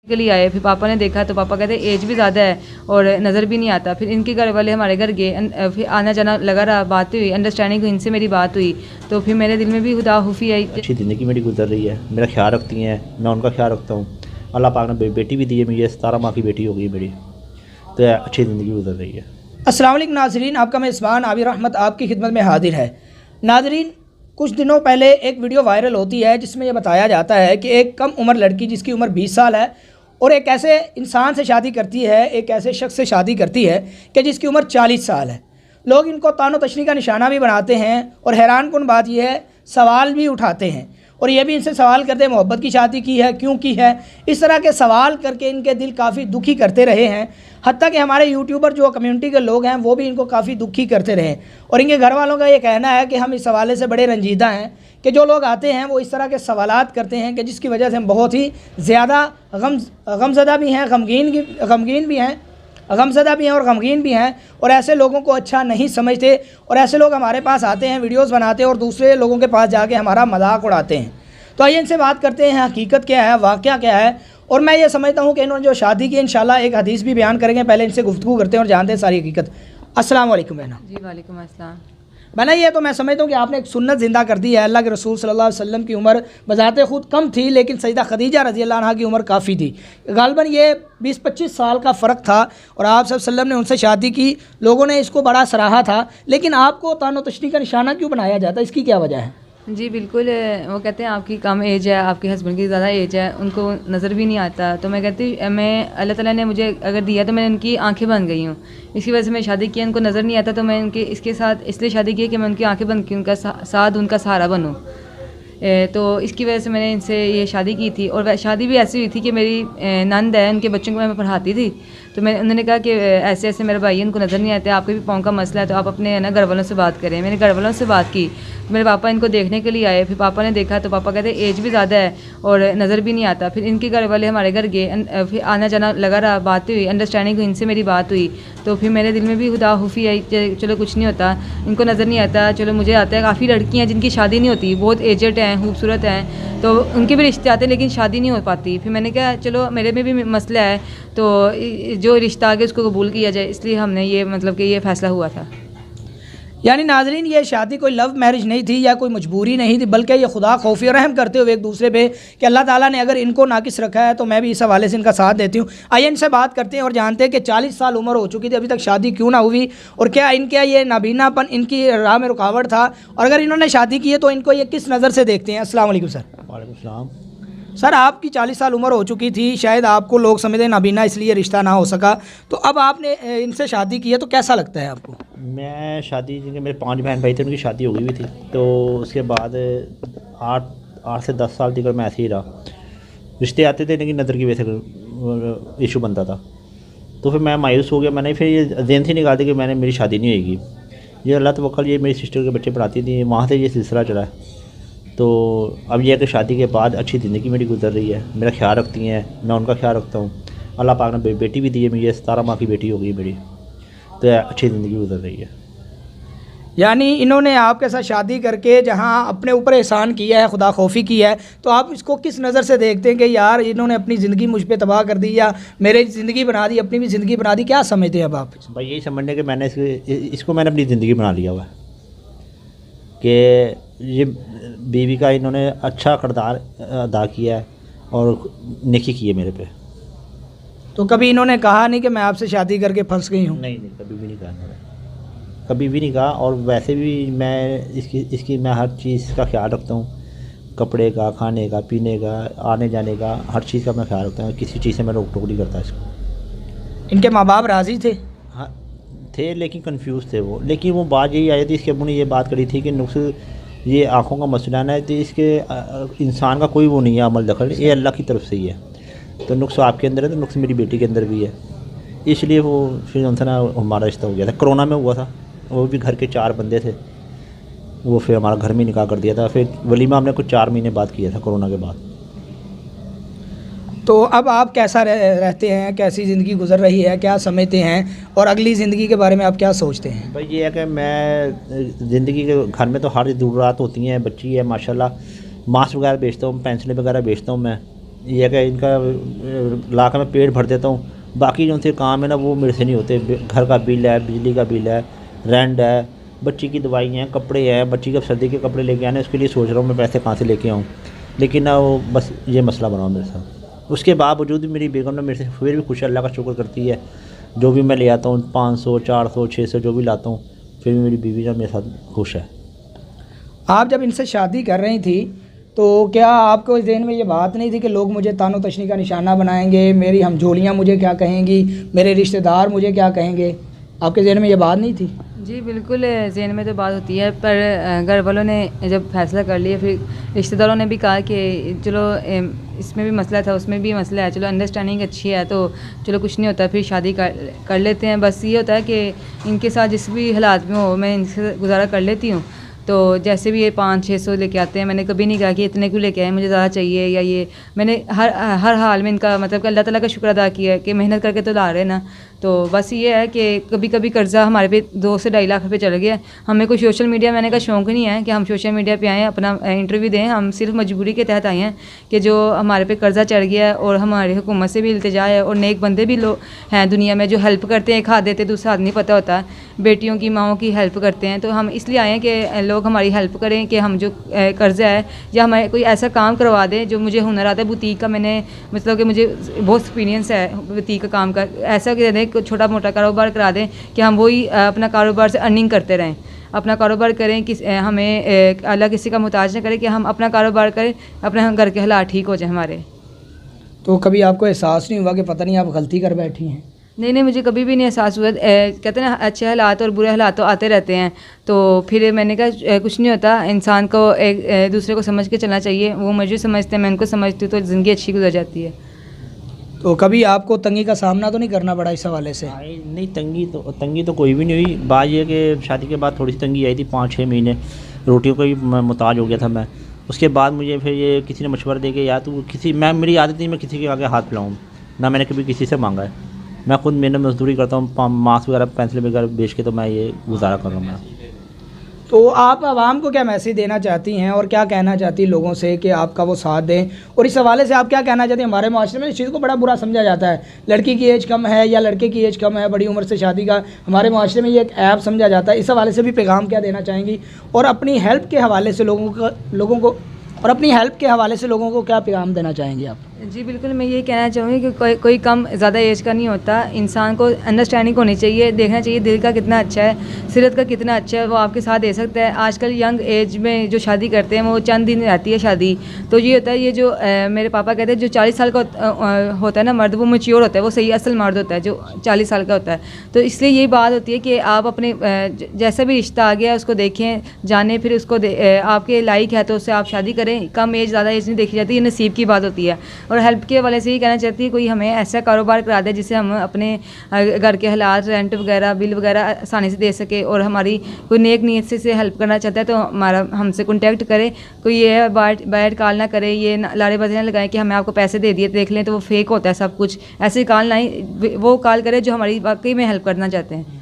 के लिए आए। फिर पापा ने देखा तो पापा कहते एज भी ज़्यादा है और नज़र भी नहीं आता। फिर इनके घर वाले हमारे घर गए, फिर आना जाना लगा रहा, बात हुई, अंडरस्टैंडिंग हुई, इनसे मेरी बात हुई। तो फिर मेरे दिल में भी खुदा खुफी आई। अच्छी ज़िंदगी मेरी गुजर रही है, मेरा ख्याल रखती हैं, मैं उनका ख्याल रखता हूँ। अल्लाह पाक ने बेटी भी दी है मुझे, 17 माह की बेटी हो गई मेरी, तो अच्छी ज़िंदगी गुजर रही है। अस्सलाम वालेकुम नाज़रीन, आपका मेज़बान आबिर रहमत आपकी खिदमत में हाजिर है। नाज़रीन, कुछ दिनों पहले एक वीडियो वायरल होती है जिसमें यह बताया जाता है कि एक कम उम्र लड़की जिसकी उम्र 20 साल है और एक ऐसे इंसान से शादी करती है, एक ऐसे शख्स से शादी करती है कि जिसकी उम्र 40 साल है। लोग इनको तानो तशनी का निशाना भी बनाते हैं और हैरान कुन बात यह है, सवाल भी उठाते हैं और ये भी इनसे सवाल करते हैं मोहब्बत की शादी की है, क्यों की है। इस तरह के सवाल करके इनके दिल काफ़ी दुखी करते रहे हैं। हत्ता कि हमारे यूट्यूबर जो कम्युनिटी के लोग हैं वो भी इनको काफ़ी दुखी करते रहे और इनके घर वालों का ये कहना है कि हम इस हवाले से बड़े रंजीदा हैं कि जो लोग आते हैं वो इस तरह के सवालात करते हैं कि जिसकी वजह से हम बहुत ही ज़्यादा गमज़दा भी हैं, गमगीन भी हैं, गमज़दा भी हैं और गमगीन भी हैं और ऐसे लोगों को अच्छा नहीं समझते। और ऐसे लोग हमारे पास आते हैं, वीडियोस बनाते हैं और दूसरे लोगों के पास जाके हमारा मजाक उड़ाते हैं। तो आइए इनसे बात करते हैं, हकीकत क्या है, वाक़या क्या है। और मैं ये समझता हूँ कि इन्होंने जो शादी की, इंशाल्लाह एक हदीस भी बयान करेंगे। पहले इनसे गुफ्तगू करते हैं और जानते हैं सारी हकीकत। अस्सलाम वालेकुम बहना। जी वालेकुम अस्सलाम। बहना, ये तो मैं समझता हूँ कि आपने एक सुन्नत ज़िंदा कर दी है। अल्लाह के रसूल सल्लल्लाहु अलैहि वसल्लम की उम्र बज़ाते ख़ुद कम थी, लेकिन सैयदा खदीजा रज़ी अल्लाह अन्हा की उम्र काफ़ी थी। गालिबन ये 20-25 साल का फ़र्क था और आप सब वसल्लम ने उनसे शादी की। लोगों ने इसको बड़ा सराहा था, लेकिन आपको तानो तशनी का निशाना क्यों बनाया जाता है, इसकी क्या वजह है? जी बिल्कुल, वो कहते हैं आपकी कम एज है, आपके हस्बैंड की ज़्यादा एज है, उनको नज़र भी नहीं आता। तो मैं कहती मैं अल्लाह ताला ने मुझे अगर दिया तो मैं उनकी आंखें बन गई हूँ, इसकी वजह से मैं शादी की। उनको नज़र नहीं आता तो मैं उनके इसके साथ इसलिए शादी की कि मैं उनकी आंखें बंद की, उनका साथ, उनका सहारा बनूँ। तो इसकी वजह से मैंने इनसे ये शादी की थी। और शादी भी ऐसी हुई थी कि मेरी नंद है, उनके बच्चों को मैं पढ़ाती थी। तो उन्होंने कहा कि ऐसे ऐसे मेरे भाई उनको नज़र नहीं आते, आपके भी पाँव का मसला है, तो आप अपने ना घर वालों से बात करें। मैंने घर वालों से बात की, मेरे पापा इनको देखने के लिए आए। फिर पापा ने देखा तो पापा कहते एज भी ज़्यादा है और नज़र भी नहीं आता। फिर इनके घर वाले हमारे घर गए, फिर आना जाना लगा रहा, बात हुई, अंडरस्टैंडिंग हुई, इनसे मेरी बात हुई। तो फिर मेरे दिल में भी खुदा खुफी आई, चलो कुछ नहीं होता, इनको नज़र नहीं आता, चलो मुझे आता है। काफ़ी लड़कियाँ जिनकी शादी नहीं होती, बहुत एजड हैं, खूबसूरत हैं, तो उनके भी रिश्ते आते हैं लेकिन शादी नहीं हो पाती। फिर मैंने कहा चलो मेरे में भी मसला है, तो जो रिश्ता आगे उसको कबूल किया जाए, इसलिए हमने ये मतलब कि ये फ़ैसला हुआ था। यानी नाजरीन, ये शादी कोई लव मैरिज नहीं थी या कोई मजबूरी नहीं थी, बल्कि ये खुदा खौफी और रहम करते हुए एक दूसरे पे कि अल्लाह ताला ने अगर इनको नाकिस रखा है तो मैं भी इस हवाले से इनका साथ देती हूँ। आइए इनसे बात करते हैं और जानते हैं कि 40 साल उम्र हो चुकी थी, अभी तक शादी क्यों ना हुई और क्या इनका ये नाबीनापन इनकी राह में रुकावट था, और अगर इन्होंने शादी की है तो इनको ये किस नज़र से देखते हैं। अस्सलाम वालेकुम सर। वालेकुम सलाम। सर, आपकी 40 साल उम्र हो चुकी थी, शायद आपको लोग समझते नाबीना इसलिए रिश्ता ना हो सका, तो अब आपने इनसे शादी की है तो कैसा लगता है आपको? मैं शादी, क्योंकि मेरे 5 बहन भाई थे, उनकी शादी हो गई हुई थी, तो उसके बाद 8 से 10 साल तक मैं ऐसे ही रहा। रिश्ते आते थे लेकिन नज़र की वजह से इशू बनता था, तो फिर मैं मायूस हो गया। मैंने फिर ये जेन से निकाल दी कि मेरी शादी नहीं होगी। ये अल्लाह तवक्कल, ये मेरी सिस्टर के बच्चे पढ़ाती थी, वहाँ से ये सिलसिला चला है। तो अब यह कि शादी के बाद अच्छी ज़िंदगी मेरी गुजर रही है, मेरा ख्याल रखती हैं, मैं उनका ख्याल रखता हूँ। अल्लाह पाक ने बेटी भी दी है मुझे, 17 माह की बेटी हो गई मेरी, तो अच्छी ज़िंदगी गुजर रही है। यानी इन्होंने आपके साथ शादी करके जहां अपने ऊपर एहसान किया है, खुदा खौफी की है, तो आप इसको किस नज़र से देखते हैं कि यार इन्होंने अपनी ज़िंदगी मुझ पर तबाह कर दी या मेरी ज़िंदगी बना दी, अपनी भी ज़िंदगी बना दी, क्या समझते हैं अब आप? भाई यही समझने कि मैंने इसको मैंने अपनी ज़िंदगी बना लिया हुआ है कि ये बीवी का इन्होंने अच्छा किरदार अदा किया है और नेकी की है मेरे पे। तो कभी इन्होंने कहा नहीं कि मैं आपसे शादी करके फंस गई हूँ? नहीं, कभी भी नहीं कहा इन्होंने, कभी भी नहीं कहा। और वैसे भी मैं इसकी मैं हर चीज़ का ख्याल रखता हूँ, कपड़े का, खाने का, पीने का, आने जाने का, हर चीज़ का मैं ख्याल रखता हूँ। किसी चीज़ से मैं रोक टोक नहीं करता इसको। इनके माँ बाप राज़ी थे? हाँ थे, लेकिन कंफ्यूज थे वो। लेकिन वो बात यही आई थी, इसके अबू ने ये बात करी थी कि नुक्स ये आँखों का मसला है, तो इसके इंसान का कोई वो नहीं है अमल दखल, ये अल्लाह की तरफ से ही है। तो नुक्स आपके अंदर है तो नुक्स मेरी बेटी के अंदर भी है, इसलिए वो फिर उनसे ना हमारा रिश्ता हो गया था। कोरोना में हुआ था, वो भी घर के 4 बंदे थे, वो फिर हमारा घर में निकाह कर दिया था। फिर वलीमा हमने कुछ 4 महीने बाद किया था कोरोना के बाद। तो अब आप कैसा रहते हैं, कैसी ज़िंदगी गुजर रही है, क्या समझते हैं और अगली ज़िंदगी के बारे में आप क्या सोचते हैं? भाई ये है कि मैं ज़िंदगी के घर में तो हर ज़रूरत होती हैं, बच्ची है माशाल्लाह, मास्क वगैरह बेचता हूँ, पेंसिलें वगैरह बेचता हूँ मैं, ये है कि इनका ला कर मैं पेट भर देता हूँ, बाकी जो उनसे काम है ना वो मेरे से नहीं होते। घर का बिल है, बिजली का बिल है, रेंट है, बच्ची की दवाई हैं, कपड़े हैं, बच्ची के सर्दी के कपड़े लेके आने, उसके लिए सोच रहा हूँ मैं पैसे कहाँ से लेके आऊँ, लेकिन ना वो बस ये मसला बना मेरे साथ। उसके बावजूद भी मेरी बेगम ने मेरे से फिर भी खुश, अल्लाह का शुक्र करती है। जो भी मैं ले आता हूँ 500 400 600 जो भी लाता हूँ, फिर भी मेरी बीवी ना मेरे साथ खुश है। आप जब इनसे शादी कर रही थी तो क्या आपको इस जहन में ये बात नहीं थी कि लोग मुझे तानो तशनी का निशाना बनाएंगे, मेरी हमजोलियाँ मुझे क्या कहेंगी, मेरे रिश्तेदार मुझे क्या कहेंगे? आपके जहन में ये बात नहीं थी? जी बिल्कुल, ज़हन में तो बात होती है, पर घर वालों ने जब फैसला कर लिया, फिर रिश्तेदारों ने भी कहा कि चलो इसमें भी मसला था, उसमें भी मसला है, चलो अंडरस्टैंडिंग अच्छी है तो चलो कुछ नहीं होता, फिर शादी कर लेते हैं। बस ये होता है कि इनके साथ जिस भी हालात में हो मैं इनसे गुजारा कर लेती हूँ। तो जैसे भी ये 500-600 लेके आते हैं, मैंने कभी नहीं कहा कि इतने क्यों लेके आए, मुझे ज़्यादा चाहिए या ये। मैंने हर हाल में इनका मतलब कि अल्लाह ताला का शुक्र अदा किया है कि मेहनत करके तो ला रहे हैं ना। तो बस ये है कि कभी कभी कर्ज़ा हमारे पे 2 से 2.5 लाख रुपए चल गया। हमें कोई सोशल मीडिया में आने का शौक़ नहीं है कि हम सोशल मीडिया पे आएँ अपना इंटरव्यू दें। हम सिर्फ मजबूरी के तहत आए हैं कि जो हमारे पे कर्ज़ा चढ़ गया है और हमारी हुकूमत से भी इल्तिजा है, और नेक बंदे भी लोग हैं दुनिया में जो हेल्प करते हैं, एक हाथ देते दूसरा हाथ नहीं पता होता, बेटियों की माओं की हेल्प करते हैं। तो हम इसलिए आए हैं कि लोग हमारी हेल्प करें कि हम जो कर्ज़ा है या हमारे कोई ऐसा काम करवा दें जो मुझे हुनर आता है। बुटीक का मैंने मतलब कि मुझे बहुत एक्सपीरियंस है बुटीक का काम का, ऐसा कह दें छोटा मोटा कारोबार करा दें कि हम वही अपना कारोबार से अर्निंग करते रहें, अपना कारोबार करें, हमें अल्लाह किसी का मुताज न करें, कि हम अपना कारोबार करें, अपने घर के हालात ठीक हो जाए हमारे। तो कभी आपको एहसास नहीं हुआ कि पता नहीं आप गलती कर बैठी हैं? नहीं, मुझे कभी भी नहीं एहसास हुआ। कहते हैं ना अच्छे हालात और बुरे हालात तो आते रहते हैं, तो फिर मैंने कहा कुछ नहीं होता, इंसान को एक दूसरे को समझ के चलना चाहिए। वो मुझे समझते हैं, मैं उनको समझती हूँ, तो ज़िंदगी अच्छी गुजर जाती है। तो कभी आपको तंगी का सामना तो नहीं करना पड़ा इस हवाले से? नहीं, तंगी तो कोई भी नहीं हुई। बात ये कि शादी के बाद थोड़ी सी तंगी आई थी, 5-6 महीने रोटियों का ही मुताज हो गया था मैं। उसके बाद मुझे फिर ये किसी ने मशवरा दे के, या तो मेरी आदत नहीं मैं किसी के आगे हाथ फैलाऊँ, ना मैंने कभी किसी से मांगा है। मैं खुद मेहनत मजदूरी करता हूँ, मास्क वगैरह पेंसिल वगैरह बेच के तो मैं ये गुजारा कर रहा हूँ मैं। तो आप आवाम को क्या मैसेज देना चाहती हैं और क्या कहना चाहती हैं लोगों से कि आपका वो साथ दें? और इस हवाले से आप क्या कहना चाहती हैं? हमारे माशरे में इस चीज़ को बड़ा बुरा समझा जाता है, लड़की की एज कम है या लड़के की एज कम है, बड़ी उम्र से शादी का हमारे माशरे में ये एक ऐप समझा जाता है। इस हवाले से भी पैगाम क्या देना चाहेंगी? और अपनी हेल्प के हवाले से लोगों को क्या पैगाम देना चाहेंगे आप? जी बिल्कुल, मैं ये कहना चाहूँगी कि कोई कम ज़्यादा एज का नहीं होता। इंसान को अंडरस्टैंडिंग होनी चाहिए, देखना चाहिए दिल का कितना अच्छा है, सीरत का कितना अच्छा है, वो आपके साथ दे सकता है। आजकल यंग एज में जो शादी करते हैं वो चंद दिन रहती है शादी। तो ये होता है, ये जो मेरे पापा कहते हैं जो 40 साल का होता है ना मर्द, वो मैच्योर होता है, वो सही असल मर्द होता है जो 40 साल का होता है। तो इसलिए यही बात होती है कि आप अपने जैसा भी रिश्ता आ गया उसको देखें, जाने, फिर उसको आपके लायक है तो उससे आप शादी करें। कम एज ज़्यादा एज नहीं देखी जाती, ये नसीब की बात होती है। और हेल्प के वाले से ही कहना चाहती है कोई हमें ऐसा कारोबार करा दे जिससे हम अपने घर के हालात, रेंट वगैरह, बिल वगैरह आसानी से दे सके। और हमारी कोई नेक नीयत से हेल्प करना चाहता है तो हमसे कॉन्टैक्ट करे। कोई ये बैठ कॉल ना करे, ये लारेबाजी ना लगाए कि हमें आपको पैसे दे दिए देख लें, तो वो फेक होता है सब कुछ। ऐसे कॉल ना ही, वो कॉल करे जो हमारी वाकई में हेल्प करना चाहते हैं।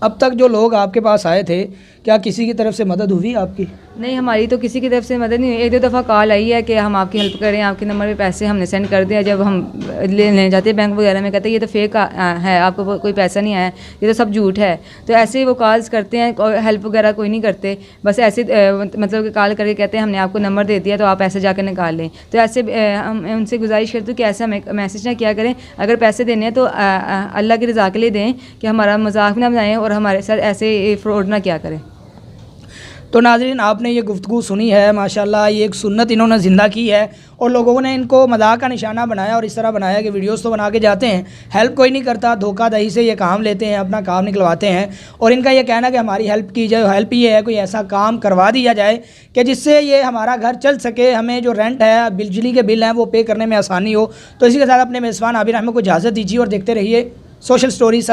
अब तक जो लोग आपके पास आए थे, क्या किसी की तरफ से मदद हुई आपकी? नहीं, हमारी तो किसी की तरफ से मदद नहीं हुई। 1-2 दफ़ा कॉल आई है कि हम आपकी हेल्प करें, आपके नंबर पे पैसे हमने सेंड कर दिया। जब हम लेने जाते हैं बैंक वगैरह में, कहते हैं ये तो फेक है, आपको कोई पैसा नहीं आया, ये तो सब झूठ है। तो ऐसे ही वो कॉल्स करते हैं, हेल्प वगैरह कोई नहीं करते, बस ऐसे मतलब कि कॉल करके कहते हैं हमने आपको नंबर दे दिया तो आप पैसे जाकर निकाल लें। तो ऐसे हम उनसे गुजारिश करते हैं कि ऐसा मैसेज ना किया करें। अगर पैसे देने हैं तो अल्लाह की रज़ा के लिए दें, कि हमारा मजाक ना बनाएं और हमारे साथ ऐसे फ्रॉड ना किया करें। तो नाज़रीन, आपने ये गुफ्तगू सुनी है, माशाल्लाह ये एक सुन्नत इन्होंने ज़िंदा की है और लोगों ने इनको मजाक का निशाना बनाया और इस तरह बनाया कि वीडियोस तो बना के जाते हैं, हेल्प कोई नहीं करता, धोखाधड़ी से ये काम लेते हैं, अपना काम निकलवाते हैं। और इनका ये कहना कि हमारी हेल्प की जाए, हेल्प ये है कोई ऐसा काम करवा दिया जाए कि जिससे ये हमारा घर चल सके, हमें जो रेंट है, बिजली के बिल हैं, वो पे करने में आसानी हो। तो इसी के साथ अपने मेज़बान आबिर अहमद को इजाज़त दीजिए और देखते रहिए सोशल स्टोरीज।